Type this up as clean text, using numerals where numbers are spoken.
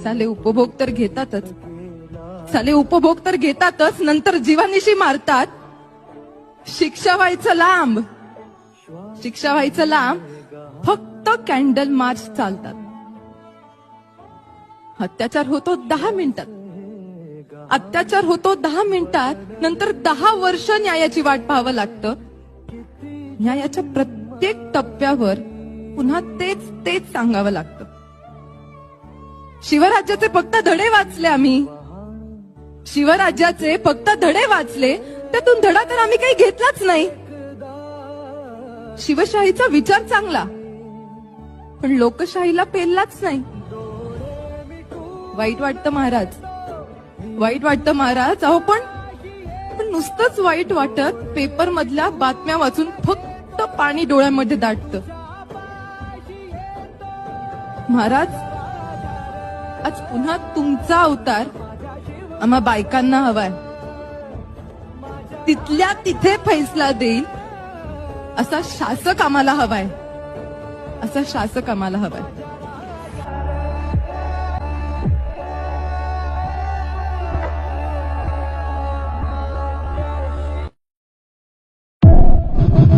साले उपभोग तर घेतातच, साले उपभोग तर घेतातच, नंतर जीवानिशी मारतात. शिक्षा व्हायचं लांब, शिक्षा व्हायचं लांब, फक्त कॅन्डल मार्च चालतात. अत्याचार होतो 10 मिनिटात, अत्याचार होतो 10 मिनिटात, नंतर 10 वर्ष न्यायाची वाट पाहावं लागतं. न्यायाच्या प्रत्येक टप्प्यावर पुन्हा तेच तेच सांगावं लागतं. शिवराज्याचे फक्त धडे वाचले आम्ही, शिवराज्याचे फक्त धडे वाचले, त्यातून धडा तर आम्ही काही घेतलाच नाही. शिवशाहीचा विचार चांगला, पण लोकशाहीला पेललाच नाही. वाईट वाटतं महाराज, वाईट वाटतं महाराज. अहो पण नुसतंच वाईट वाटत पेपर मधल्या बातम्या वाचून फक्त पाणी डोळ्यामध्ये दाटतं. महाराज, आज पुन्हा तुमचा अवतार आम्हा बायकांना हवाय. तिथल्या तिथे फैसला देईल असा शासक आम्हाला हवाय, असा शासक आम्हाला हवाय.